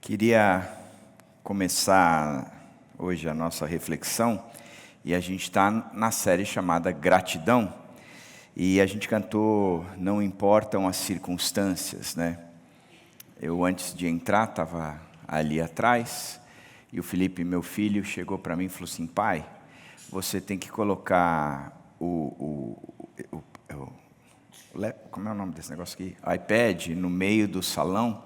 Queria começar hoje a nossa reflexão e a gente está na série chamada Gratidão e a gente cantou Não Importam as Circunstâncias, né? Eu antes de entrar estava ali atrás e o Felipe, meu filho, chegou para mim e falou assim: pai, você tem que colocar como é o nome desse negócio aqui? iPad no meio do salão.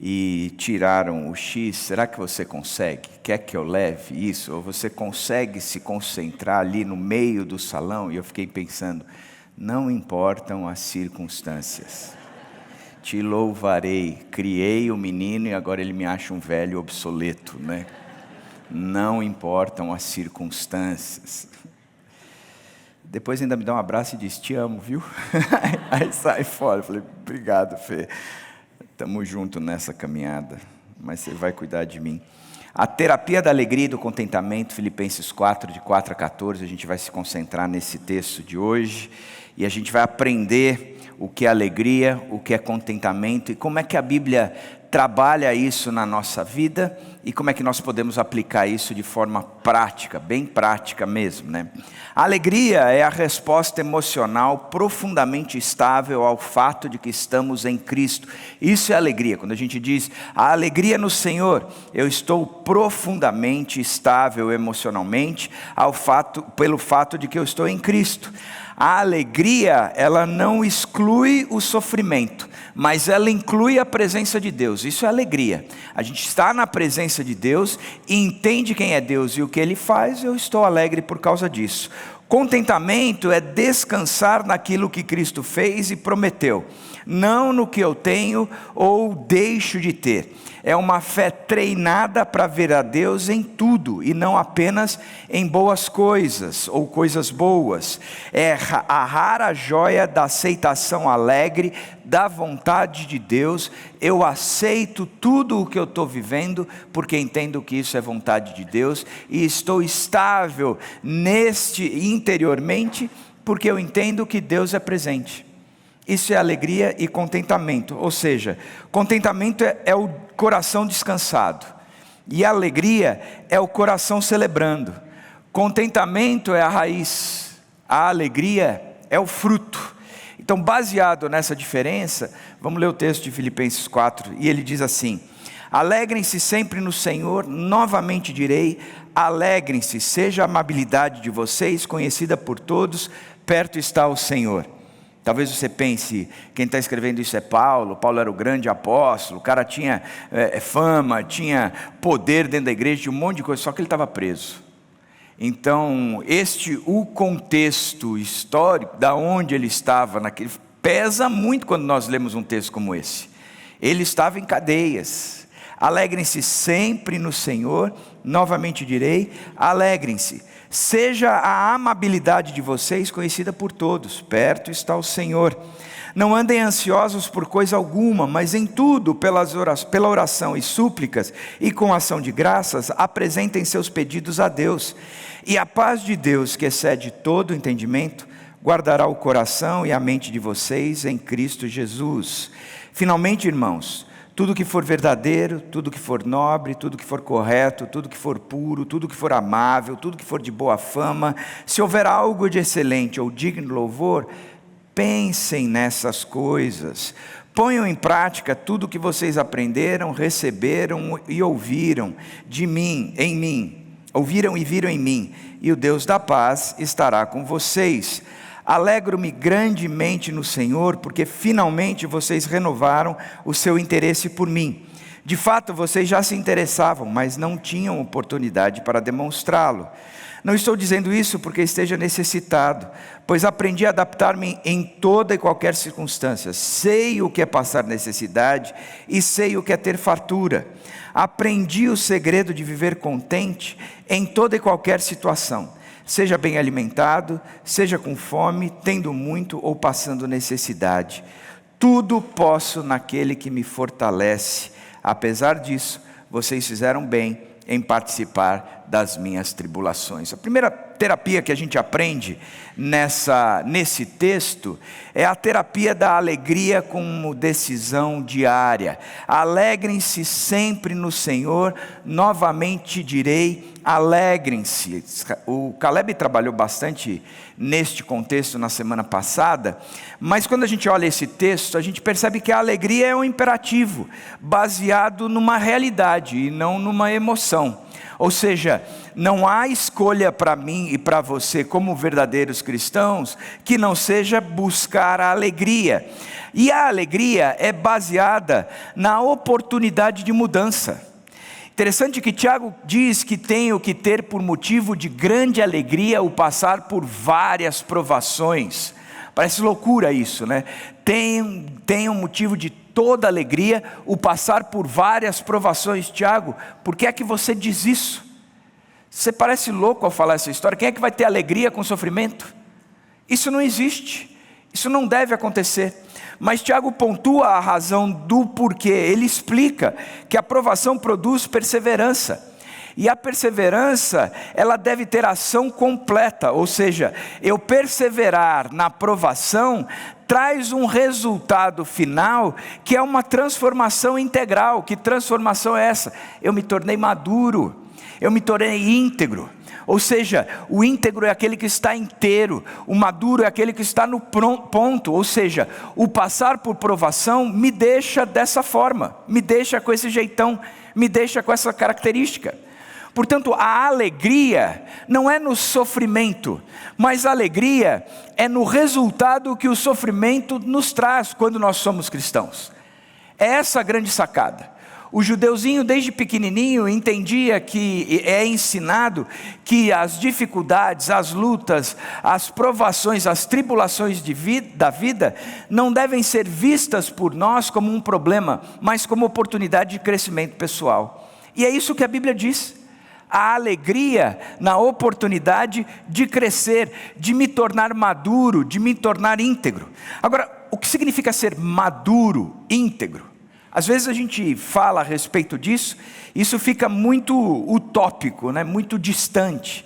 E tiraram o X, será que você consegue? Quer que eu leve isso? Ou você consegue se concentrar ali no meio do salão? E eu fiquei pensando, não importam as circunstâncias. Te louvarei, criei o menino e agora ele me acha um velho obsoleto, né? Não importam as circunstâncias. Depois ainda me dá um abraço e diz, te amo, viu? Aí sai fora, eu falei, obrigado, Fê. Estamos juntos nessa caminhada, mas você vai cuidar de mim. A terapia da alegria e do contentamento, Filipenses 4, de 4 a 14, a gente vai se concentrar nesse texto de hoje, e a gente vai aprender o que é alegria, o que é contentamento, e como é que a Bíblia trabalha isso na nossa vida, e como é que nós podemos aplicar isso de forma prática, bem prática mesmo, né? A alegria é a resposta emocional profundamente estável ao fato de que estamos em Cristo. Isso é alegria. Quando a gente diz a alegria no Senhor, eu estou profundamente estável emocionalmente pelo fato de que eu estou em Cristo. A alegria, ela não exclui o sofrimento, mas ela inclui a presença de Deus. Isso é alegria. A gente está na presença de Deus e entende quem é Deus e o que Ele faz, eu estou alegre por causa disso. Contentamento é descansar naquilo que Cristo fez e prometeu, não no que eu tenho ou deixo de ter. É uma fé treinada para ver a Deus em tudo e não apenas em boas coisas ou coisas boas. É a rara joia da aceitação alegre da vontade de Deus. Eu aceito tudo o que eu estou vivendo porque entendo que isso é vontade de Deus e estou estável interiormente porque eu entendo que Deus é presente. Isso é alegria e contentamento, ou seja, contentamento é o coração descansado, e a alegria é o coração celebrando. Contentamento é a raiz, a alegria é o fruto. Então, baseado nessa diferença, vamos ler o texto de Filipenses 4, e ele diz assim: alegrem-se sempre no Senhor, novamente direi, alegrem-se, seja a amabilidade de vocês conhecida por todos, perto está o Senhor. Talvez você pense, quem está escrevendo isso é Paulo. Paulo era o grande apóstolo, o cara tinha fama, tinha poder dentro da igreja, de um monte de coisa, só que ele estava preso. Então, o contexto histórico, da onde ele estava, pesa muito quando nós lemos um texto como esse. Ele estava em cadeias. Alegrem-se sempre no Senhor, novamente direi, alegrem-se. Seja a amabilidade de vocês conhecida por todos, perto está o Senhor. Não andem ansiosos por coisa alguma, mas em tudo, pela oração e súplicas, e com ação de graças, apresentem seus pedidos a Deus. E a paz de Deus, que excede todo entendimento, guardará o coração e a mente de vocês em Cristo Jesus. Finalmente, irmãos, tudo que for verdadeiro, tudo que for nobre, tudo que for correto, tudo que for puro, tudo que for amável, tudo que for de boa fama, se houver algo de excelente ou digno de louvor, pensem nessas coisas. Ponham em prática tudo que vocês aprenderam, receberam e ouviram de mim, em mim. Ouviram e viram em mim, e o Deus da paz estará com vocês. Alegro-me grandemente no Senhor, porque finalmente vocês renovaram o seu interesse por mim. De fato, vocês já se interessavam, mas não tinham oportunidade para demonstrá-lo. Não estou dizendo isso porque esteja necessitado, pois aprendi a adaptar-me em toda e qualquer circunstância. Sei o que é passar necessidade e sei o que é ter fartura. Aprendi o segredo de viver contente em toda e qualquer situação. Seja bem alimentado, seja com fome, tendo muito ou passando necessidade. Tudo posso naquele que me fortalece. Apesar disso, vocês fizeram bem em participar das minhas tribulações. A primeira terapia que a gente aprende nesse texto é a terapia da alegria como decisão diária. Alegrem-se sempre no Senhor, novamente direi, alegrem-se. O Caleb trabalhou bastante neste contexto na semana passada, mas quando a gente olha esse texto, a gente percebe que a alegria é um imperativo, baseado numa realidade e não numa emoção. Ou seja, não há escolha para mim e para você como verdadeiros cristãos que não seja buscar a alegria. E a alegria é baseada na oportunidade de mudança. Interessante que Tiago diz que tenho que ter por motivo de grande alegria o passar por várias provações. Parece loucura isso, né? Tenho motivo de toda alegria o passar por várias provações. Tiago, por que é que você diz isso? Você parece louco ao falar essa história. Quem é que vai ter alegria com sofrimento? Isso não existe, isso não deve acontecer. Mas Tiago pontua a razão do porquê. Ele explica que a provação produz perseverança. E a perseverança, ela deve ter ação completa. Ou seja, eu perseverar na provação traz um resultado final que é uma transformação integral. Que transformação é essa? Eu me tornei maduro, eu me tornei íntegro. Ou seja, o íntegro é aquele que está inteiro, o maduro é aquele que está no ponto. Ou seja, o passar por provação me deixa dessa forma, me deixa com esse jeitão, me deixa com essa característica. Portanto, a alegria não é no sofrimento, mas a alegria é no resultado que o sofrimento nos traz quando nós somos cristãos. É essa a grande sacada. O judeuzinho desde pequenininho entendia que é ensinado que as dificuldades, as lutas, as provações, as tribulações da vida não devem ser vistas por nós como um problema, mas como oportunidade de crescimento pessoal. E é isso que a Bíblia diz. A alegria na oportunidade de crescer, de me tornar maduro, de me tornar íntegro. Agora, o que significa ser maduro, íntegro? Às vezes a gente fala a respeito disso, isso fica muito utópico, né? Muito distante.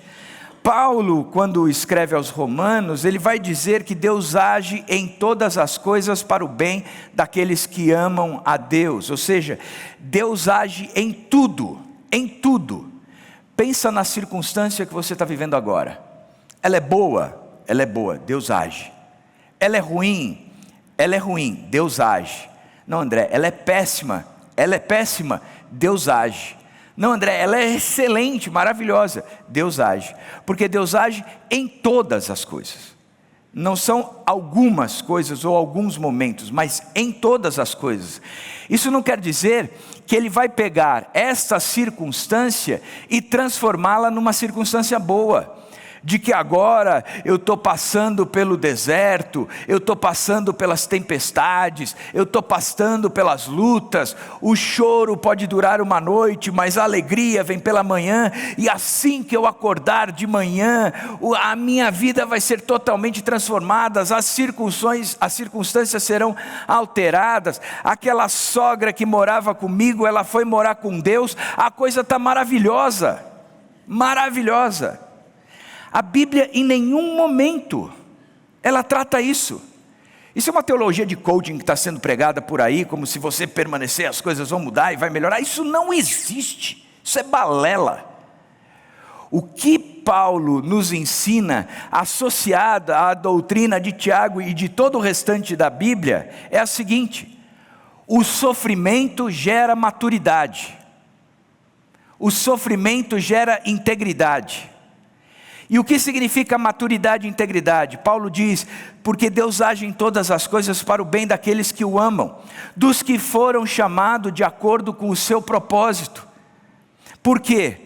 Paulo, quando escreve aos Romanos, ele vai dizer que Deus age em todas as coisas para o bem daqueles que amam a Deus. Ou seja, Deus age em tudo, em tudo. Pensa na circunstância que você está vivendo agora. Ela é boa, Deus age. Ela é ruim, Deus age. Não, André, ela é péssima, Deus age. Não, André, ela é excelente, maravilhosa, Deus age. Porque Deus age em todas as coisas. Não são algumas coisas ou alguns momentos, mas em todas as coisas. Isso não quer dizer que Ele vai pegar esta circunstância e transformá-la numa circunstância boa. De que agora eu estou passando pelo deserto, eu estou passando pelas tempestades, eu estou passando pelas lutas, o choro pode durar uma noite, mas a alegria vem pela manhã, e assim que eu acordar de manhã, a minha vida vai ser totalmente transformada, as circunstâncias serão alteradas. Aquela sogra que morava comigo, ela foi morar com Deus, a coisa está maravilhosa, maravilhosa. A Bíblia em nenhum momento ela trata isso. Isso é uma teologia de coaching que está sendo pregada por aí, como se você permanecer as coisas vão mudar e vai melhorar. Isso não existe, isso é balela. O que Paulo nos ensina, associado à doutrina de Tiago e de todo o restante da Bíblia, é a seguinte: o sofrimento gera maturidade, o sofrimento gera integridade. E o que significa maturidade e integridade? Paulo diz, porque Deus age em todas as coisas para o bem daqueles que o amam, dos que foram chamados de acordo com o seu propósito. Por quê?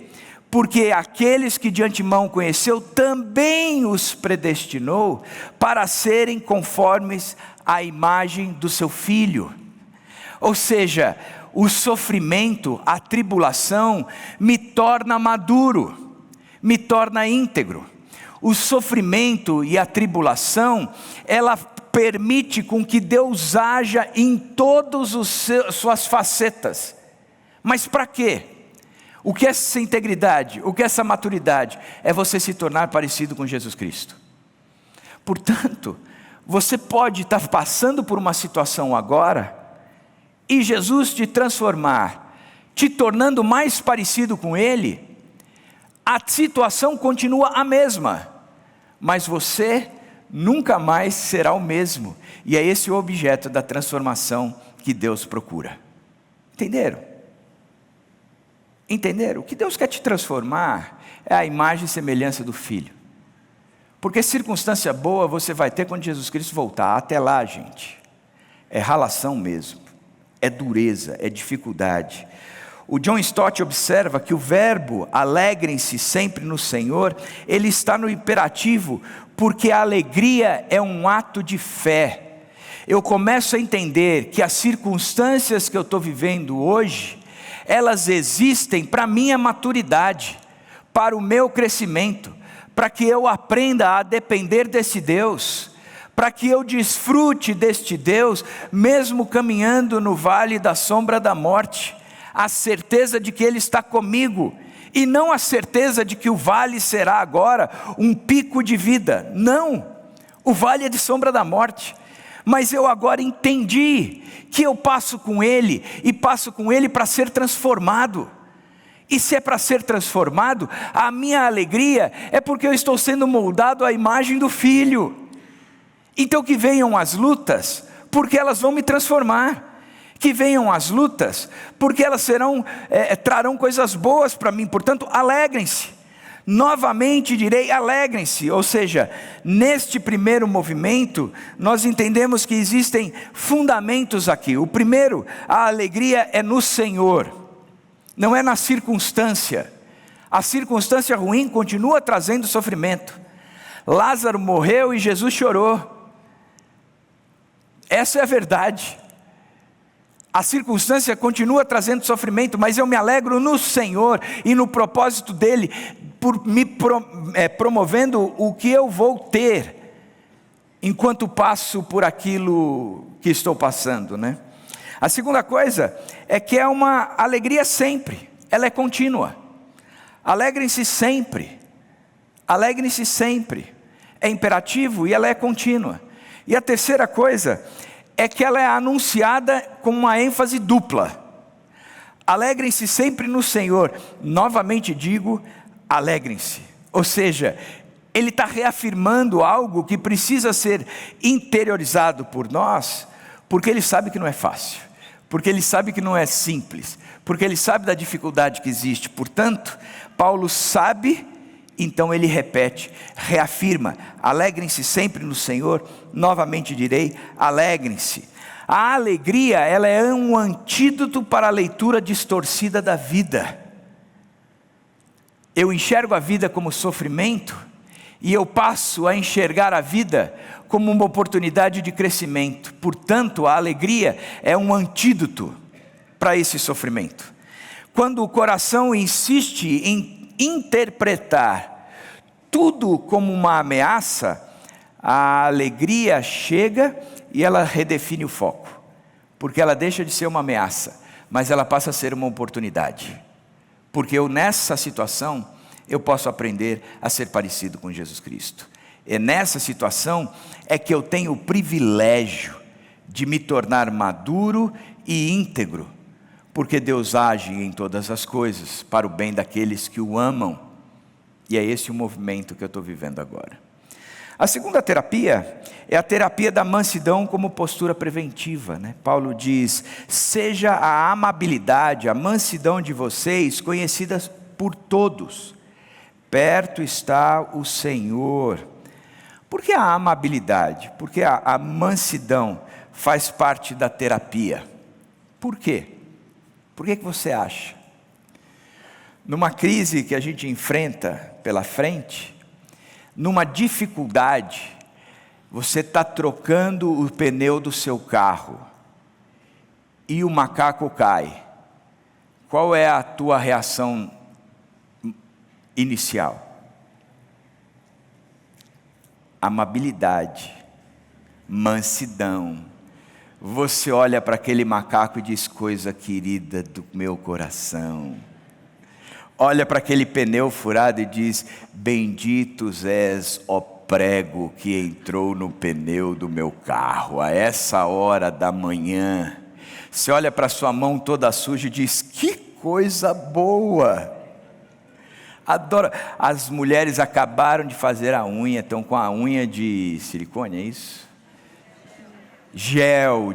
Porque aqueles que de antemão conheceu, também os predestinou para serem conformes à imagem do seu Filho. Ou seja, o sofrimento, a tribulação, me torna maduro, me torna íntegro. O sofrimento e a tribulação, ela permite com que Deus haja em todas as suas facetas. Mas para quê? O que é essa integridade? O que é essa maturidade? É você se tornar parecido com Jesus Cristo. Portanto, você pode estar passando por uma situação agora, e Jesus te transformar, te tornando mais parecido com Ele. A situação continua a mesma, mas você nunca mais será o mesmo. E é esse o objeto da transformação que Deus procura. Entenderam? Entenderam? O que Deus quer te transformar é a imagem e semelhança do Filho. Porque circunstância boa você vai ter quando Jesus Cristo voltar. Até lá, gente, é ralação mesmo, é dureza, é dificuldade. O John Stott observa que o verbo alegrem-se sempre no Senhor, ele está no imperativo, porque a alegria é um ato de fé. Eu começo a entender que as circunstâncias que eu estou vivendo hoje, elas existem para a minha maturidade, para o meu crescimento, para que eu aprenda a depender desse Deus, para que eu desfrute deste Deus, mesmo caminhando no vale da sombra da morte, a certeza de que Ele está comigo, e não a certeza de que o vale será agora um pico de vida. Não, o vale é de sombra da morte, mas eu agora entendi que eu passo com Ele, e passo com Ele para ser transformado. E se é para ser transformado, a minha alegria é porque eu estou sendo moldado à imagem do Filho. Então que venham as lutas, porque elas vão me transformar. Que venham as lutas, porque elas trarão coisas boas para mim. Portanto, alegrem-se. Novamente direi, alegrem-se. Ou seja, neste primeiro movimento, nós entendemos que existem fundamentos aqui. O primeiro, a alegria é no Senhor, não é na circunstância. A circunstância ruim continua trazendo sofrimento. Lázaro morreu e Jesus chorou. Essa é a verdade. A circunstância continua trazendo sofrimento, mas eu me alegro no Senhor e no propósito dEle, por me promovendo o que eu vou ter, enquanto passo por aquilo que estou passando, né? A segunda coisa é que é uma alegria sempre, ela é contínua. Alegrem-se sempre, alegrem-se sempre, é imperativo e ela é contínua. E a terceira coisa é que ela é anunciada com uma ênfase dupla. Alegrem-se sempre no Senhor. Novamente digo, alegrem-se. Ou seja, Ele está reafirmando algo que precisa ser interiorizado por nós, porque Ele sabe que não é fácil, porque Ele sabe que não é simples, porque Ele sabe da dificuldade que existe. Portanto, Paulo sabe, então ele repete, reafirma, alegrem-se sempre no Senhor. Novamente direi, alegrem-se. A alegria, ela é um antídoto para a leitura distorcida da vida. Eu enxergo a vida como sofrimento, e eu passo a enxergar a vida como uma oportunidade de crescimento. Portanto, a alegria é um antídoto para esse sofrimento. Quando o coração insiste em interpretar tudo como uma ameaça, a alegria chega e ela redefine o foco, porque ela deixa de ser uma ameaça, mas ela passa a ser uma oportunidade, porque eu nessa situação, eu posso aprender a ser parecido com Jesus Cristo. E nessa situação é que eu tenho o privilégio de me tornar maduro e íntegro, porque Deus age em todas as coisas para o bem daqueles que o amam. E é esse o movimento que eu estou vivendo agora. A segunda terapia é a terapia da mansidão como postura preventiva, né? Paulo diz, seja a amabilidade, a mansidão de vocês conhecidas por todos. Perto está o Senhor. Por que a amabilidade? Porque a mansidão faz parte da terapia. Por quê? Por que você acha? Numa crise que a gente enfrenta pela frente, numa dificuldade, você está trocando o pneu do seu carro e o macaco cai. Qual é a tua reação inicial? Amabilidade, mansidão. Você olha para aquele macaco e diz, coisa querida do meu coração, olha para aquele pneu furado e diz: benditos és, ó prego que entrou no pneu do meu carro, a essa hora da manhã. Você olha para sua mão toda suja e diz: que coisa boa. Adoro. As mulheres acabaram de fazer a unha, estão com a unha de silicone, é isso? Gel,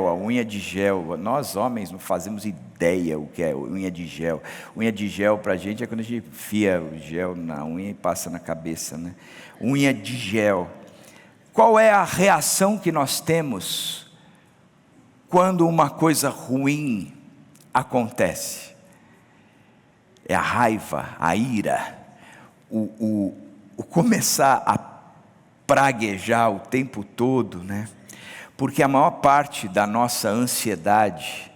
a unha de gel. Nós homens não fazemos ideia o que é unha de gel. Unha de gel para a gente é quando a gente enfia o gel na unha e passa na cabeça, né? Unha de gel. Qual é a reação que nós temos quando uma coisa ruim acontece? É a raiva, a ira, o começar a praguejar o tempo todo, né? Porque a maior parte da nossa ansiedade,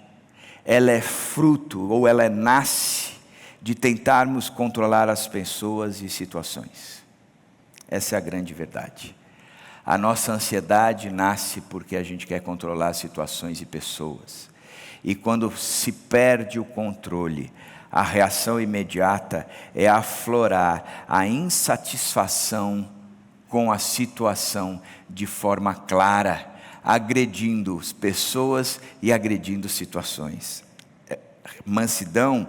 ela é fruto, ou ela nasce de tentarmos controlar as pessoas e situações. Essa é a grande verdade. A nossa ansiedade nasce porque a gente quer controlar situações e pessoas. E quando se perde o controle, a reação imediata é aflorar a insatisfação com a situação de forma clara, agredindo pessoas e agredindo situações. Mansidão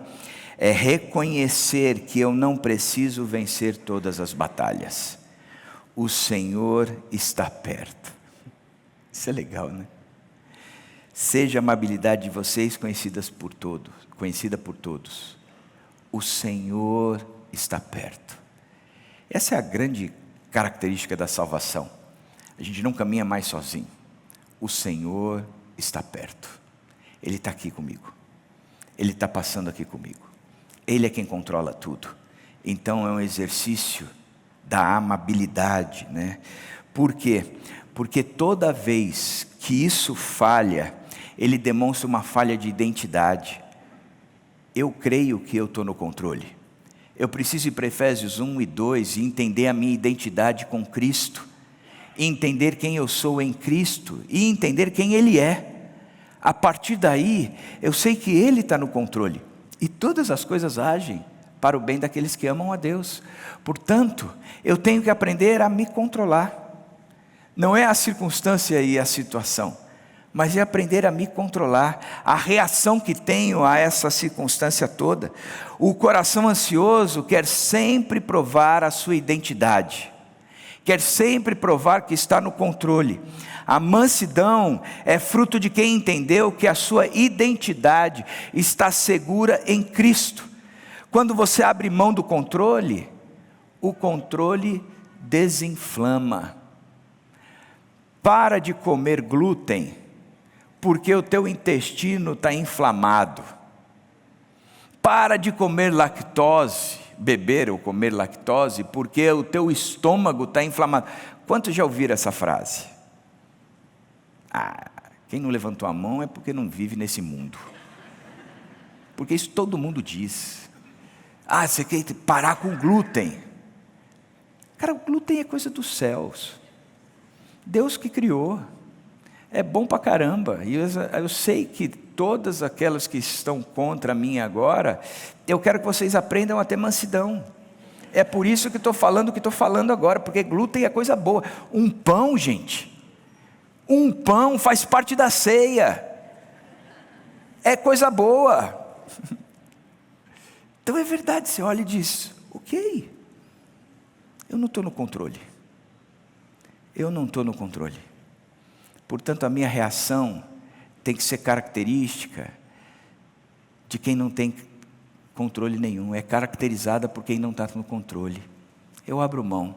é reconhecer que eu não preciso vencer todas as batalhas. O Senhor está perto. Isso é legal, né? Seja a amabilidade de vocês conhecida por todos. O Senhor está perto. Essa é a grande característica da salvação. A gente não caminha mais sozinho. O Senhor está perto. Ele está aqui comigo. Ele está passando aqui comigo. Ele é quem controla tudo. Então é um exercício da amabilidade, né? Por quê? Porque toda vez que isso falha, ele demonstra uma falha de identidade. Eu creio que eu estou no controle. Eu preciso ir para Efésios 1 e 2 e entender a minha identidade com Cristo. E entender quem eu sou em Cristo. E entender quem Ele é. A partir daí, eu sei que Ele está no controle. E todas as coisas agem para o bem daqueles que amam a Deus. Portanto, eu tenho que aprender a me controlar. Não é a circunstância e a situação, mas é aprender a me controlar, a reação que tenho a essa circunstância toda. O coração ansioso quer sempre provar a sua identidade, quer sempre provar que está no controle. A mansidão é fruto de quem entendeu que a sua identidade está segura em Cristo. Quando você abre mão do controle, o controle desinflama. Para de comer glúten, porque o teu intestino está inflamado. Para de comer lactose, beber ou comer lactose, porque o teu estômago está inflamado. Quantos já ouviram essa frase? Quem não levantou a mão é porque não vive nesse mundo. Porque isso todo mundo diz. Você quer parar com o glúten. Cara, o glúten é coisa dos céus. Deus que criou. É bom pra caramba. E eu sei que todas aquelas que estão contra mim agora, eu quero que vocês aprendam a ter mansidão. É por isso que estou falando o que estou falando agora, porque glúten é coisa boa. Um pão, gente. Um pão faz parte da ceia. É coisa boa. Então é verdade, você olha e diz: ok, eu não estou no controle. Eu não estou no controle. Portanto, a minha reação tem que ser característica de quem não tem controle nenhum. É caracterizada por quem não está no controle. Eu abro mão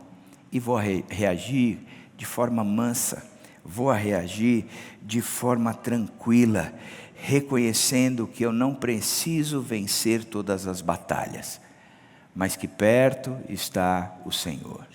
e vou reagir de forma mansa. Vou reagir de forma tranquila, reconhecendo que eu não preciso vencer todas as batalhas, mas que perto está o Senhor.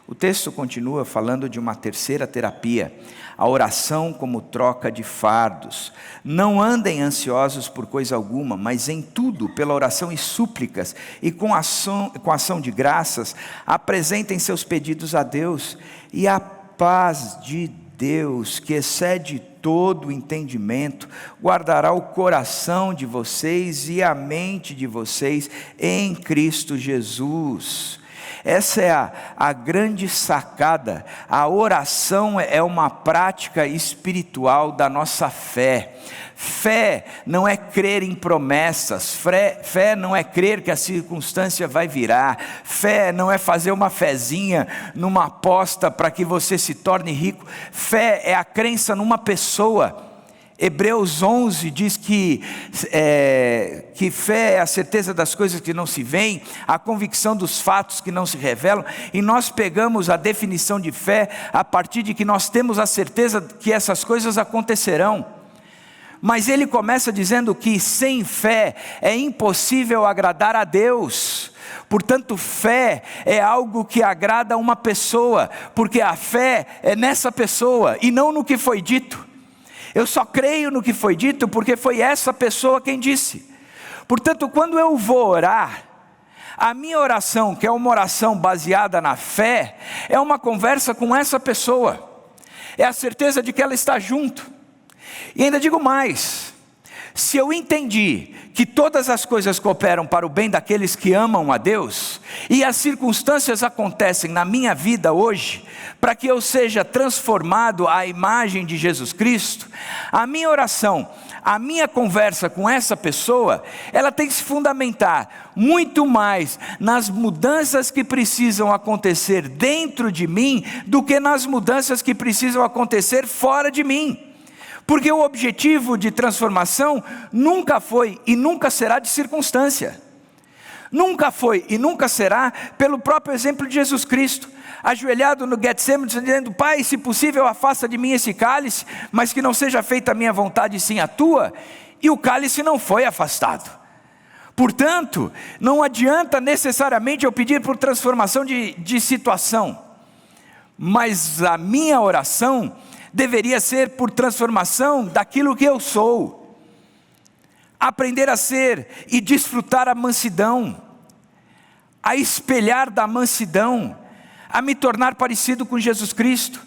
O texto continua falando de uma terceira terapia, a oração como troca de fardos. Não andem ansiosos por coisa alguma, mas em tudo, pela oração e súplicas, e com ação de graças, apresentem seus pedidos a Deus, e a paz de Deus, que excede todo o entendimento, guardará o coração de vocês e a mente de vocês em Cristo Jesus. Essa é a grande sacada. A oração é uma prática espiritual da nossa fé. Fé não é crer em promessas, fé não é crer que a circunstância vai virar, fé não é fazer uma fezinha numa aposta para que você se torne rico. Fé é a crença numa pessoa. Hebreus 11 diz que fé é a certeza das coisas que não se veem, a convicção dos fatos que não se revelam, e nós pegamos a definição de fé a partir de que nós temos a certeza que essas coisas acontecerão. Mas ele começa dizendo que sem fé é impossível agradar a Deus. Portanto, fé é algo que agrada a uma pessoa, porque a fé é nessa pessoa e não no que foi dito. Eu só creio no que foi dito porque foi essa pessoa quem disse. Portanto, quando eu vou orar, a minha oração, que é uma oração baseada na fé, é uma conversa com essa pessoa. É a certeza de que ela está junto. E ainda digo mais, se eu entendi que todas as coisas cooperam para o bem daqueles que amam a Deus, e as circunstâncias acontecem na minha vida hoje, para que eu seja transformado à imagem de Jesus Cristo, a minha oração, a minha conversa com essa pessoa, ela tem que se fundamentar muito mais nas mudanças que precisam acontecer dentro de mim, do que nas mudanças que precisam acontecer fora de mim. Porque o objetivo de transformação nunca foi e nunca será de circunstância. Nunca foi e nunca será pelo próprio exemplo de Jesus Cristo, ajoelhado no Getsemane, dizendo: Pai, se possível afasta de mim esse cálice, mas que não seja feita a minha vontade, sim a tua. E o cálice não foi afastado. Portanto, não adianta necessariamente eu pedir por transformação de situação, mas a minha oração deveria ser por transformação daquilo que eu sou. Aprender a ser e desfrutar a mansidão, a espelhar da mansidão, a me tornar parecido com Jesus Cristo.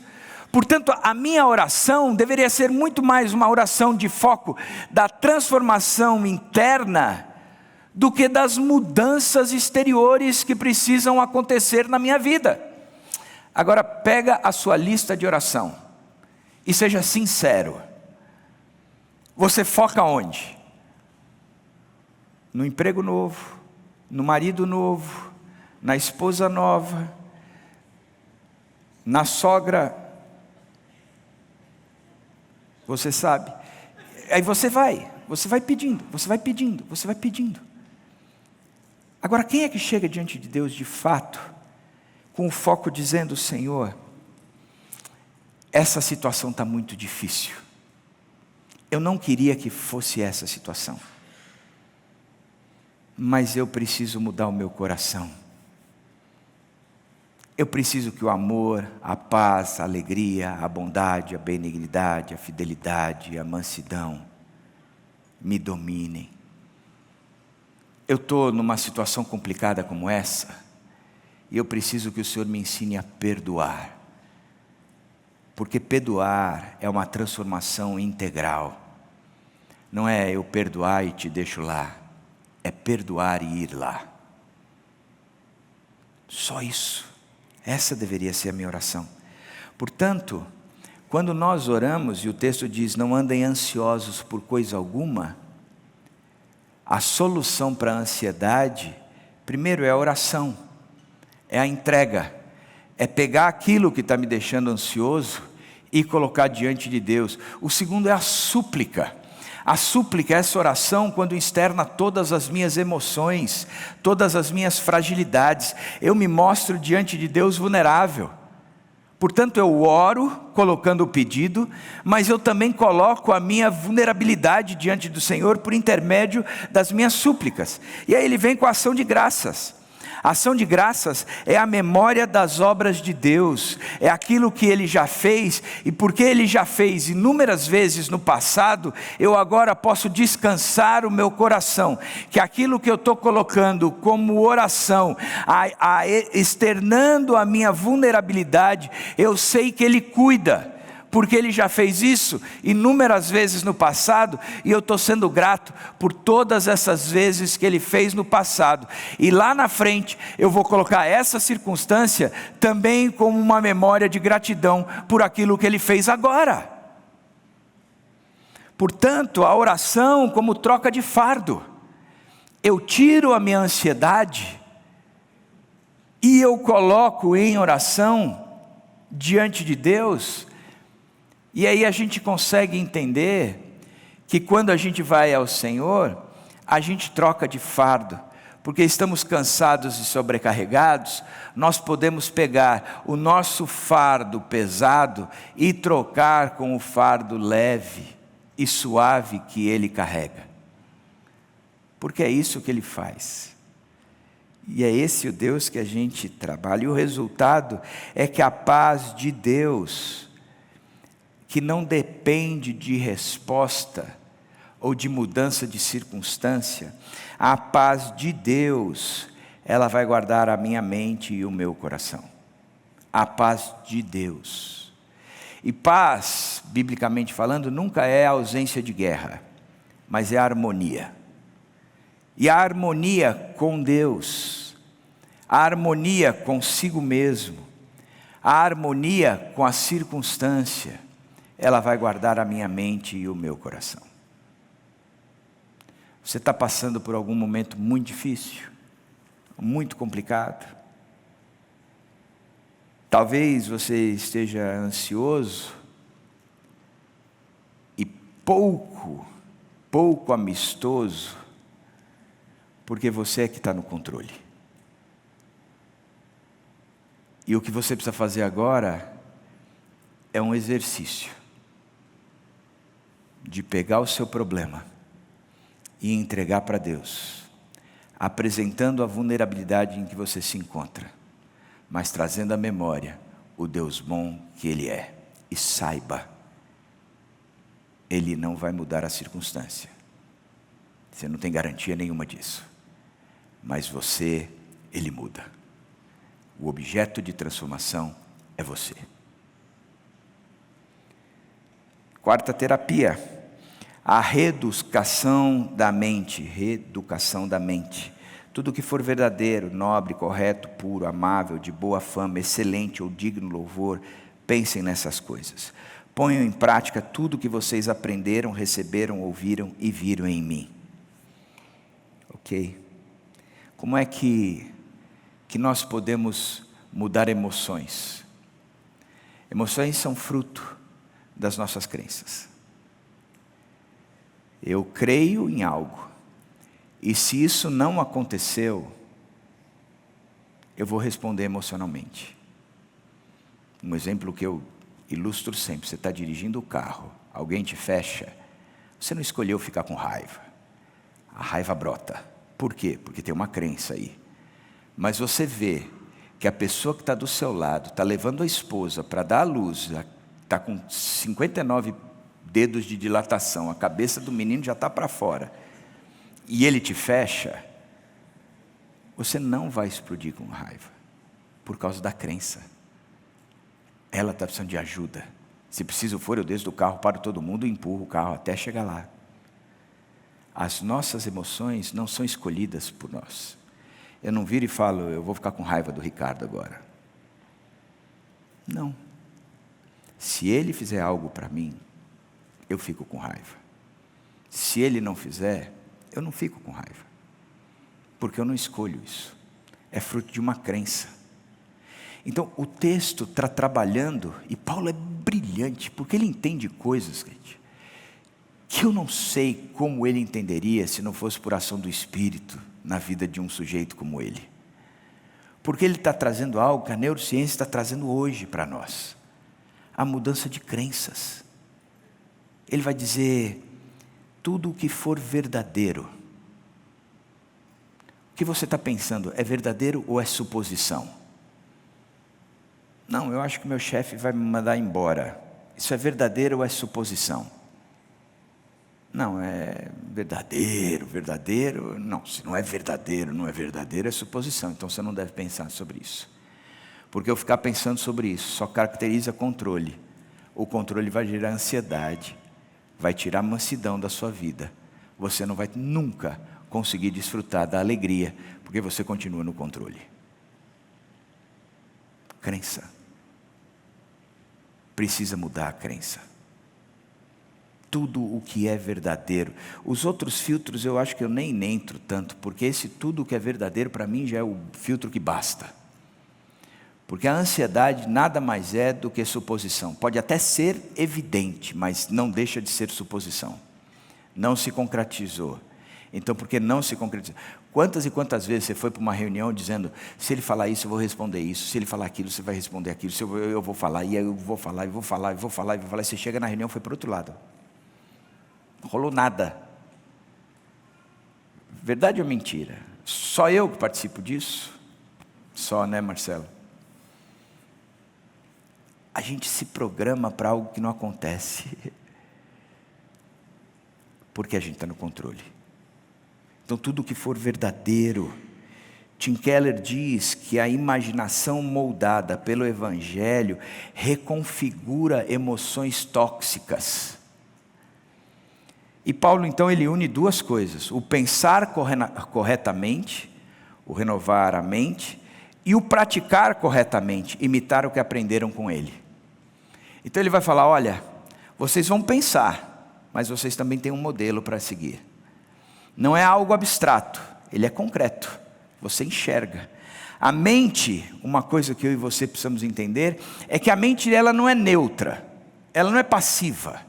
Portanto, a minha oração deveria ser muito mais uma oração de foco da transformação interna, do que das mudanças exteriores que precisam acontecer na minha vida. Agora pega a sua lista de oração e seja sincero. Você foca onde? No emprego novo, no marido novo, na esposa nova, na sogra. Você sabe. Aí você vai pedindo, você vai pedindo. Agora, quem é que chega diante de Deus de fato, com o foco dizendo: Senhor, essa situação está muito difícil. Eu não queria que fosse essa situação, mas eu preciso mudar o meu coração. Eu preciso que o amor, a paz, a alegria, a bondade, a benignidade, a fidelidade, a mansidão me dominem. Eu estou numa situação complicada como essa, e eu preciso que o Senhor me ensine a perdoar. Porque perdoar é uma transformação integral. Não é eu perdoar e te deixo lá. É perdoar e ir lá. Só isso. Essa deveria ser a minha oração. Portanto, quando nós oramos, e o texto diz: não andem ansiosos por coisa alguma, a solução para a ansiedade, primeiro é a oração, é a entrega, é pegar aquilo que está me deixando ansioso e colocar diante de Deus. O segundo é a súplica. A súplica é essa oração quando externa todas as minhas emoções, todas as minhas fragilidades. Eu me mostro diante de Deus vulnerável. Portanto, eu oro colocando o pedido, mas eu também coloco a minha vulnerabilidade diante do Senhor por intermédio das minhas súplicas. E aí ele vem com a ação de graças. A ação de graças é a memória das obras de Deus, é aquilo que Ele já fez, e porque Ele já fez inúmeras vezes no passado, eu agora posso descansar o meu coração, que aquilo que eu estou colocando como oração, externando a minha vulnerabilidade, eu sei que Ele cuida, porque Ele já fez isso inúmeras vezes no passado, e eu estou sendo grato por todas essas vezes que Ele fez no passado. E lá na frente eu vou colocar essa circunstância também como uma memória de gratidão por aquilo que Ele fez agora. Portanto, a oração como troca de fardo. Eu tiro a minha ansiedade e eu coloco em oração diante de Deus. E aí a gente consegue entender que quando a gente vai ao Senhor, a gente troca de fardo, porque estamos cansados e sobrecarregados. Nós podemos pegar o nosso fardo pesado e trocar com o fardo leve e suave que Ele carrega, porque é isso que Ele faz. E é esse o Deus que a gente trabalha, e o resultado é que a paz de Deus, que não depende de resposta ou de mudança de circunstância, a paz de Deus, ela vai guardar a minha mente e o meu coração. A paz de Deus. E paz, biblicamente falando, nunca é a ausência de guerra, mas é a harmonia. E a harmonia com Deus, a harmonia consigo mesmo, a harmonia com a circunstância, ela vai guardar a minha mente e o meu coração. Você está passando por algum momento muito difícil, muito complicado? Talvez você esteja ansioso e pouco amistoso, porque você é que está no controle. E o que você precisa fazer agora é um exercício de pegar o seu problema e entregar para Deus, apresentando a vulnerabilidade em que você se encontra, mas trazendo à memória o Deus bom que Ele é. E saiba, Ele não vai mudar a circunstância. Você não tem garantia nenhuma disso. Mas você, Ele muda. O objeto de transformação é você. Quarta terapia, a reeducação da mente. Reeducação da mente. Tudo que for verdadeiro, nobre, correto, puro, amável, de boa fama, excelente ou digno louvor, pensem nessas coisas. Ponham em prática tudo que vocês aprenderam, receberam, ouviram e viram em mim. Ok? Como é que nós podemos mudar emoções? Emoções são fruto das nossas crenças. Eu creio em algo. E se isso não aconteceu, eu vou responder emocionalmente. Um exemplo que eu ilustro sempre: você está dirigindo o carro, alguém te fecha, você não escolheu ficar com raiva, a raiva brota. Por quê? Porque tem uma crença aí. Mas você vê que a pessoa que está do seu lado está levando a esposa para dar à luz, está com 59 dedos de dilatação, a cabeça do menino já está para fora, e ele te fecha, você não vai explodir com raiva, por causa da crença. Ela está precisando de ajuda. Se preciso for, eu desço do carro, paro todo mundo e empurro o carro até chegar lá. As nossas emoções não são escolhidas por nós. Eu não viro e falo, eu vou ficar com raiva do Ricardo agora. Não. Se ele fizer algo para mim, eu fico com raiva. Se ele não fizer, eu não fico com raiva, porque eu não escolho isso. É fruto de uma crença. Então o texto está trabalhando, e Paulo é brilhante, porque ele entende coisas, gente, que eu não sei como ele entenderia se não fosse por ação do Espírito na vida de um sujeito como ele. Porque ele está trazendo algo que a neurociência está trazendo hoje para nós: a mudança de crenças. Ele vai dizer: tudo o que for verdadeiro. O que você está pensando, é verdadeiro ou é suposição? Não, eu acho que meu chefe vai me mandar embora. Isso é verdadeiro ou é suposição? Não, é verdadeiro. Não, se não é verdadeiro, é suposição. Então você não deve pensar sobre isso. Porque eu ficar pensando sobre isso só caracteriza controle. O controle vai gerar ansiedade, vai tirar a mansidão da sua vida. Você não vai nunca conseguir desfrutar da alegria, porque você continua no controle. Crença. Precisa mudar a crença. Tudo o que é verdadeiro. Os outros filtros eu acho que eu nem entro tanto, porque esse tudo o que é verdadeiro para mim já é o filtro que basta. Porque a ansiedade nada mais é do que suposição. Pode até ser evidente, mas não deixa de ser suposição. Não se concretizou. Então, porque não se concretizou? Quantas e quantas vezes você foi para uma reunião dizendo, se ele falar isso, eu vou responder isso. Se ele falar aquilo, você vai responder aquilo. Se eu vou falar, e eu vou falar, e vou falar, e vou falar, e vou falar. E você chega na reunião, foi para o outro lado. Não rolou nada. Verdade ou mentira? Só eu que participo disso? Só, né, Marcelo? A gente se programa para algo que não acontece. Porque a gente está no controle. Então tudo que for verdadeiro. Tim Keller diz que a imaginação moldada pelo Evangelho reconfigura emoções tóxicas. E Paulo então ele une duas coisas. O pensar corretamente, o renovar a mente, e o praticar corretamente, imitar o que aprenderam com ele. Então ele vai falar, olha, vocês vão pensar, mas vocês também têm um modelo para seguir. Não é algo abstrato, ele é concreto, você enxerga. A mente, uma coisa que eu e você precisamos entender, é que a mente ela não é neutra, ela não é passiva.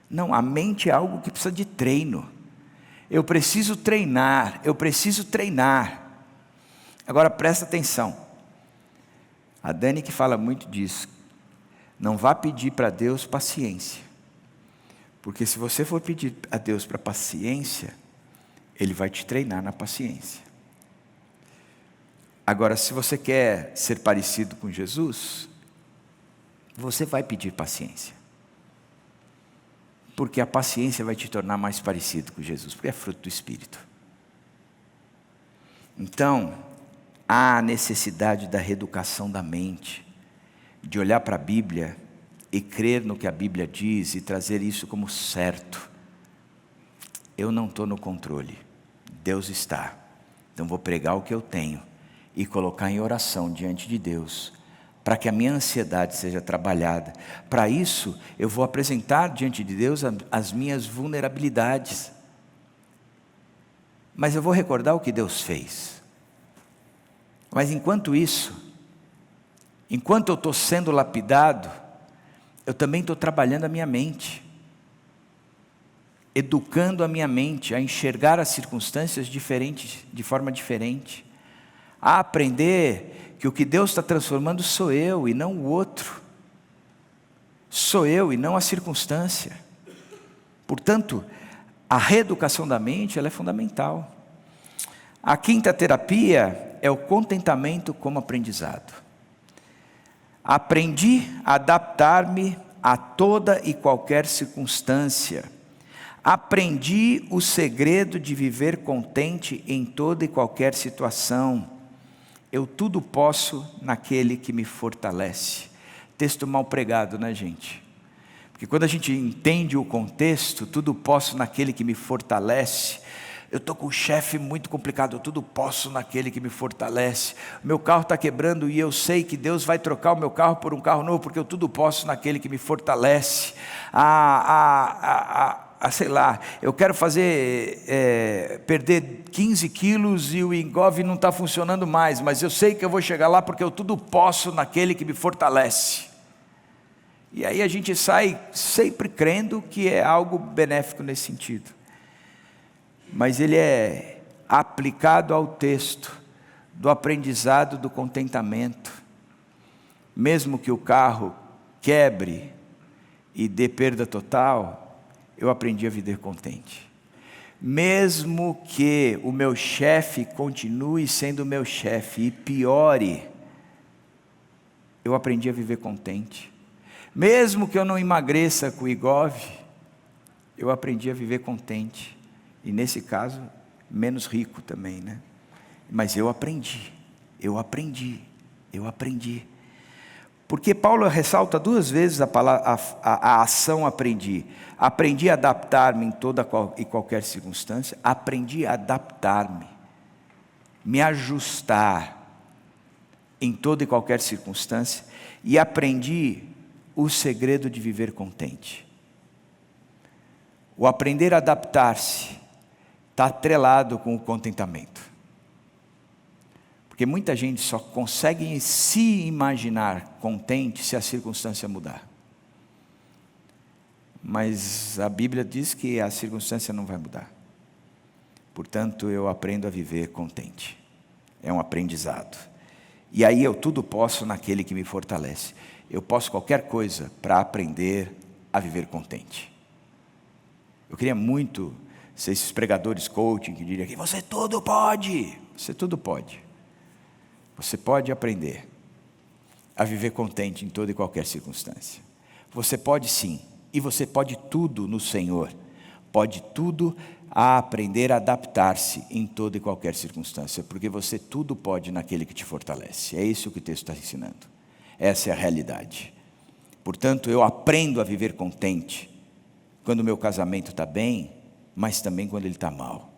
Não, a mente é algo que precisa de treino. Eu preciso treinar, eu preciso treinar. Agora presta atenção, a Dani que fala muito disso, não vá pedir para Deus paciência, porque se você for pedir a Deus para paciência, Ele vai te treinar na paciência. Agora se você quer ser parecido com Jesus, você vai pedir paciência, porque a paciência vai te tornar mais parecido com Jesus, porque é fruto do Espírito. Então, há a necessidade da reeducação da mente, de olhar para a Bíblia e crer no que a Bíblia diz e trazer isso como certo. Eu não estou no controle, Deus está. Então vou pregar o que eu tenho e colocar em oração diante de Deus, para que a minha ansiedade seja trabalhada. Para isso, eu vou apresentar diante de Deus as minhas vulnerabilidades. Mas eu vou recordar o que Deus fez. Mas enquanto isso, enquanto eu estou sendo lapidado, eu também estou trabalhando a minha mente, educando a minha mente a enxergar as circunstâncias diferentes, de forma diferente, a aprender que o que Deus está transformando sou eu e não o outro, sou eu e não a circunstância. Portanto, a reeducação da mente ela é fundamental. A quinta terapia é o contentamento como aprendizado. Aprendi a adaptar-me a toda e qualquer circunstância. Aprendi o segredo de viver contente em toda e qualquer situação. Eu tudo posso naquele que me fortalece. Texto mal pregado, né, gente? Porque quando a gente entende o contexto, tudo posso naquele que me fortalece. Eu estou com um chefe muito complicado, eu tudo posso naquele que me fortalece. Meu carro está quebrando e eu sei que Deus vai trocar o meu carro por um carro novo, porque eu tudo posso naquele que me fortalece. Sei lá, eu quero perder 15 quilos e o Engov não está funcionando mais, mas eu sei que eu vou chegar lá porque eu tudo posso naquele que me fortalece. E aí a gente sai sempre crendo que é algo benéfico nesse sentido. Mas ele é aplicado ao texto do aprendizado do contentamento. Mesmo que o carro quebre e dê perda total, eu aprendi a viver contente. Mesmo que o meu chefe continue sendo meu chefe e piore, eu aprendi a viver contente. Mesmo que eu não emagreça com o Engov, eu aprendi a viver contente. E nesse caso, menos rico também, né? Mas eu aprendi. Porque Paulo ressalta 2 vezes a ação aprendi. Aprendi a adaptar-me em toda e qualquer circunstância. Aprendi a adaptar-me, me ajustar em toda e qualquer circunstância. E aprendi o segredo de viver contente. O aprender a adaptar-se está atrelado com o contentamento. Porque muita gente só consegue se imaginar contente se a circunstância mudar. Mas a Bíblia diz que a circunstância não vai mudar. Portanto, eu aprendo a viver contente. É um aprendizado. E aí eu tudo posso naquele que me fortalece. Eu posso qualquer coisa para aprender a viver contente. Eu queria muito ser esses pregadores coaching que diriam que você tudo pode. Você tudo pode. Você pode aprender a viver contente em toda e qualquer circunstância. Você pode sim, e você pode tudo no Senhor. Pode tudo a aprender a adaptar-se em toda e qualquer circunstância, porque você tudo pode naquele que te fortalece. É isso que o texto está ensinando. Essa é a realidade. Portanto, eu aprendo a viver contente quando o meu casamento está bem, mas também quando ele está mal.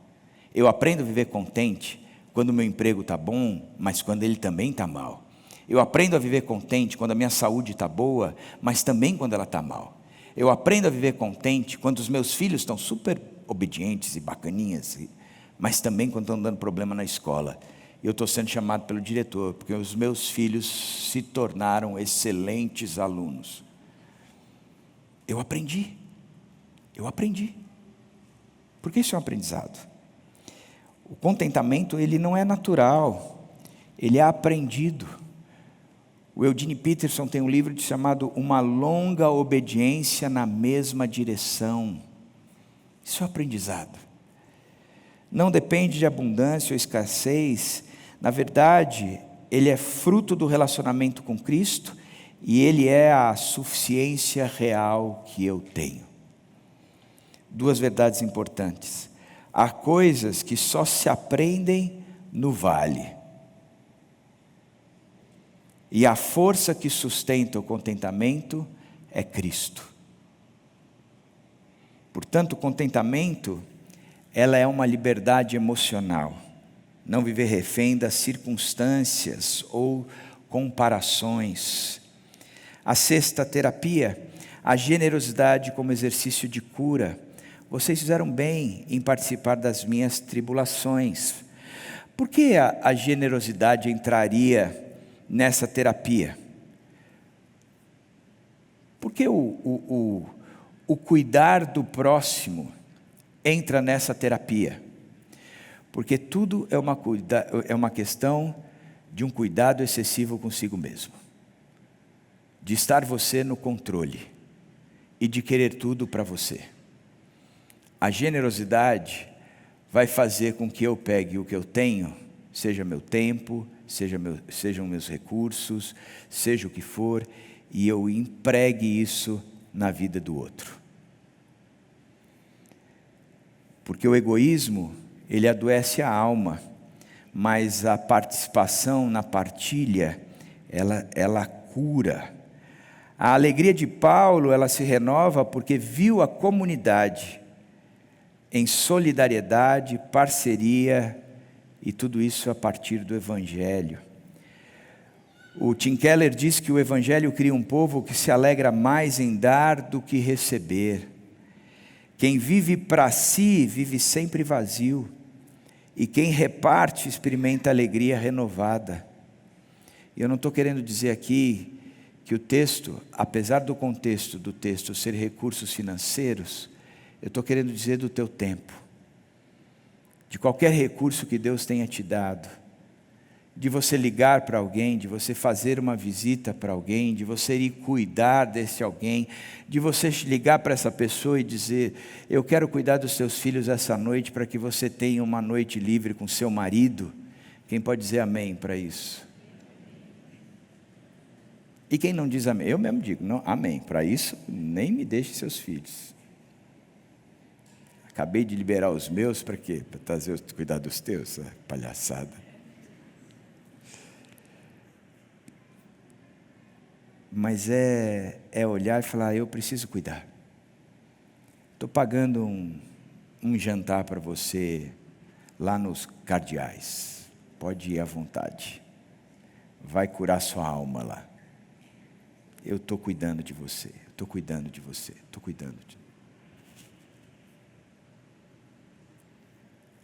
Eu aprendo a viver contente quando o meu emprego está bom, mas quando ele também está mal. Eu aprendo a viver contente quando a minha saúde está boa, mas também quando ela está mal. Eu aprendo a viver contente quando os meus filhos estão super obedientes e bacaninhas, mas também quando estão dando problema na escola. Eu estou sendo chamado pelo diretor, porque os meus filhos se tornaram excelentes alunos. Eu aprendi. Porque isso é um aprendizado. O contentamento, ele não é natural, ele é aprendido. O Eugene Peterson tem um livro chamado Uma Longa Obediência na Mesma Direção. Isso é um aprendizado. Não depende de abundância ou escassez. Na verdade, ele é fruto do relacionamento com Cristo e ele é a suficiência real que eu tenho. 2 verdades importantes. Há coisas que só se aprendem no vale. E a força que sustenta o contentamento é Cristo. Portanto, o contentamento, ela é uma liberdade emocional. Não viver refém das circunstâncias ou comparações. A 6ª terapia, a generosidade como exercício de cura. Vocês fizeram bem em participar das minhas tribulações. Por que a generosidade entraria nessa terapia? Porque o cuidar do próximo entra nessa terapia. Porque tudo é uma questão de um cuidado excessivo consigo mesmo. De estar você no controle e de querer tudo para você. A generosidade vai fazer com que eu pegue o que eu tenho, seja meu tempo, sejam meus recursos, seja o que for, e eu empregue isso na vida do outro. Porque o egoísmo, ele adoece a alma, mas a participação na partilha, ela cura. A alegria de Paulo, ela se renova porque viu a comunidade em solidariedade, parceria, e tudo isso a partir do Evangelho. O Tim Keller diz que o Evangelho cria um povo que se alegra mais em dar do que receber. Quem vive para si, vive sempre vazio. E quem reparte, experimenta alegria renovada. E eu não estou querendo dizer aqui que o texto, apesar do contexto do texto ser recursos financeiros, eu estou querendo dizer do teu tempo, de qualquer recurso que Deus tenha te dado, de você ligar para alguém, de você fazer uma visita para alguém, de você ir cuidar desse alguém, de você ligar para essa pessoa e dizer, eu quero cuidar dos seus filhos essa noite para que você tenha uma noite livre com seu marido. Quem pode dizer amém para isso? E quem não diz amém? Eu mesmo digo, não, amém, para isso nem me deixe seus filhos. Acabei de liberar os meus para quê? Para cuidar dos teus? Palhaçada. mas é olhar e falar, eu preciso cuidar. Estou pagando um jantar para você lá nos Cardeais, pode ir à vontade, vai curar sua alma lá. Eu estou cuidando de você, estou cuidando de você, estou cuidando de você.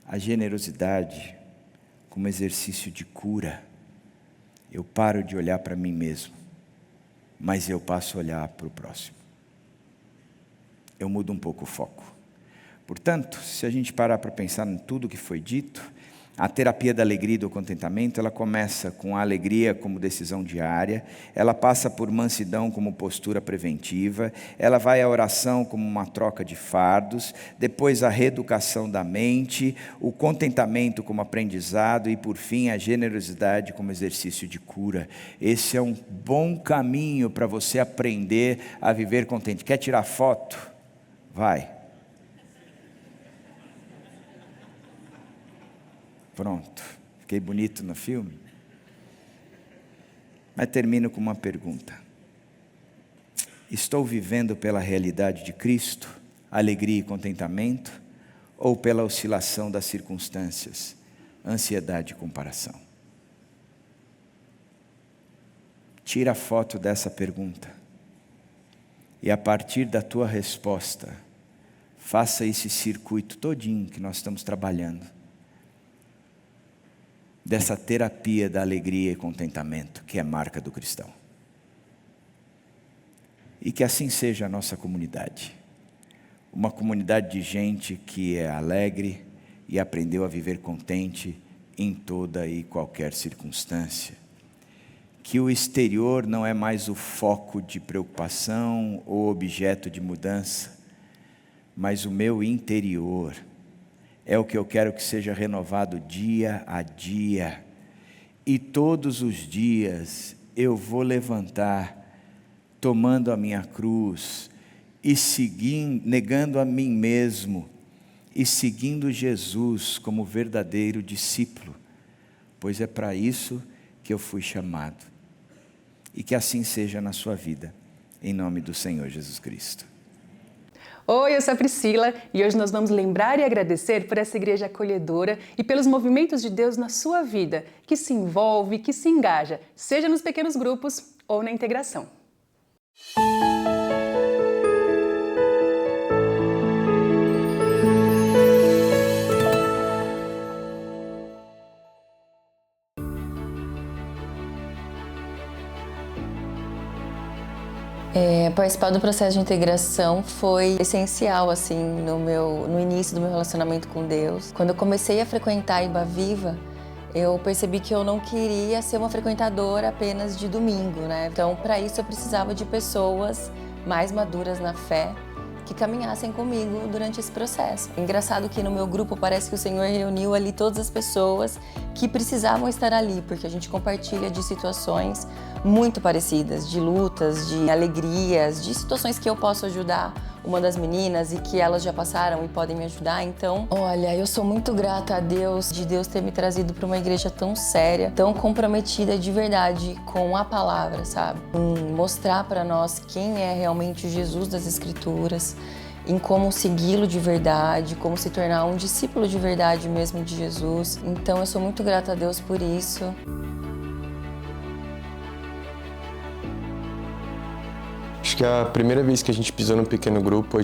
A generosidade como exercício de cura. Eu paro de olhar para mim mesmo, mas eu passo a olhar para o próximo. Eu mudo um pouco o foco. Portanto, se a gente parar para pensar em tudo que foi dito, a terapia da alegria e do contentamento, ela começa com a alegria como decisão diária, ela passa por mansidão como postura preventiva, ela vai à oração como uma troca de fardos, depois a reeducação da mente, o contentamento como aprendizado e por fim a generosidade como exercício de cura. Esse é um bom caminho para você aprender a viver contente. Quer tirar foto? Vai. Pronto, fiquei bonito no filme? Mas termino com uma pergunta. Estou vivendo pela realidade de Cristo, alegria e contentamento, ou pela oscilação das circunstâncias, ansiedade e comparação? Tira a foto dessa pergunta e a partir da tua resposta, faça esse circuito todinho que nós estamos trabalhando, dessa terapia da alegria e contentamento, que é marca do cristão. E que assim seja a nossa comunidade. Uma comunidade de gente que é alegre e aprendeu a viver contente em toda e qualquer circunstância. Que o exterior não é mais o foco de preocupação ou objeto de mudança, mas o meu interior é o que eu quero que seja renovado dia a dia. E todos os dias eu vou levantar, tomando a minha cruz, e negando a mim mesmo, e seguindo Jesus como verdadeiro discípulo. Pois é para isso que eu fui chamado. E que assim seja na sua vida, em nome do Senhor Jesus Cristo. Oi, eu sou a Priscila e hoje nós vamos lembrar e agradecer por essa igreja acolhedora e pelos movimentos de Deus na sua vida, que se envolve, que se engaja, seja nos pequenos grupos ou na integração. Participar do processo de integração foi essencial assim no início do meu relacionamento com Deus. Quando eu comecei a frequentar a Iba Viva, eu percebi que eu não queria ser uma frequentadora apenas de domingo, né? Então, para isso eu precisava de pessoas mais maduras na fé que caminhassem comigo durante esse processo. Engraçado que no meu grupo parece que o Senhor reuniu ali todas as pessoas que precisavam estar ali, porque a gente compartilha de situações muito parecidas, de lutas, de alegrias, de situações que eu posso ajudar uma das meninas e que elas já passaram e podem me ajudar. Então, olha, eu sou muito grata a Deus, de Deus ter me trazido para uma igreja tão séria, tão comprometida de verdade com a palavra, sabe? Em mostrar para nós quem é realmente o Jesus das Escrituras, em como segui-lo de verdade, como se tornar um discípulo de verdade mesmo de Jesus. Então, eu sou muito grata a Deus por isso. Acho que a primeira vez que a gente pisou no pequeno grupo,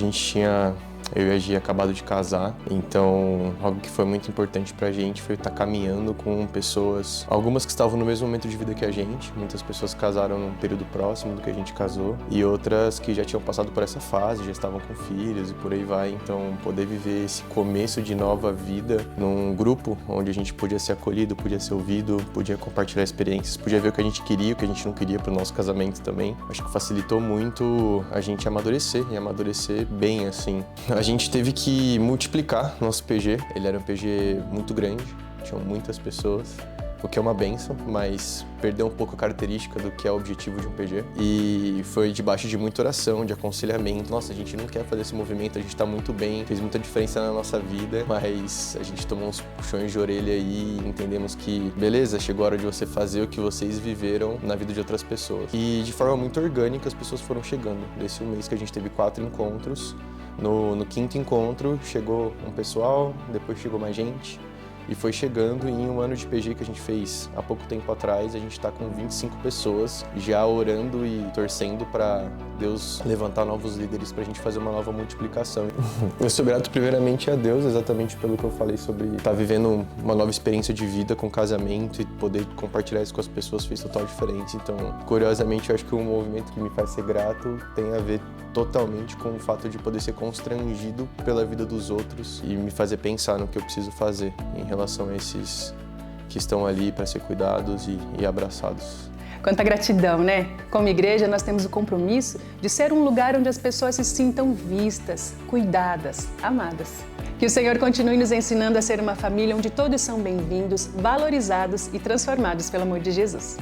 eu e a Gi acabado de casar, então algo que foi muito importante pra gente foi estar caminhando com pessoas, algumas que estavam no mesmo momento de vida que a gente, muitas pessoas casaram num período próximo do que a gente casou, e outras que já tinham passado por essa fase, já estavam com filhos e por aí vai, então poder viver esse começo de nova vida num grupo onde a gente podia ser acolhido, podia ser ouvido, podia compartilhar experiências, podia ver o que a gente queria, o que a gente não queria pro nosso casamento também. Acho que facilitou muito a gente amadurecer, e amadurecer bem, assim. A gente teve que multiplicar nosso PG, ele era um PG muito grande, tinham muitas pessoas, o que é uma bênção, mas perdeu um pouco a característica do que é o objetivo de um PG. E foi debaixo de muita oração, de aconselhamento. Nossa, a gente não quer fazer esse movimento, a gente tá muito bem, fez muita diferença na nossa vida, mas a gente tomou uns puxões de orelha aí e entendemos que, beleza, chegou a hora de você fazer o que vocês viveram na vida de outras pessoas. E de forma muito orgânica as pessoas foram chegando. Desse um mês que a gente teve 4 encontros, no 5º encontro chegou um pessoal, depois chegou mais gente. E foi chegando, e em um ano de PG que a gente fez há pouco tempo atrás, a gente está com 25 pessoas já orando e torcendo para Deus levantar novos líderes para a gente fazer uma nova multiplicação. Eu sou grato primeiramente a Deus, exatamente pelo que eu falei sobre estar vivendo uma nova experiência de vida com casamento e poder compartilhar isso com as pessoas fez total diferença. Então, curiosamente, eu acho que um movimento que me faz ser grato tem a ver totalmente com o fato de poder ser constrangido pela vida dos outros e me fazer pensar no que eu preciso fazer em relação a esses que estão ali para ser cuidados e abraçados. Quanta gratidão, né? Como igreja, nós temos o compromisso de ser um lugar onde as pessoas se sintam vistas, cuidadas, amadas. Que o Senhor continue nos ensinando a ser uma família onde todos são bem-vindos, valorizados e transformados pelo amor de Jesus.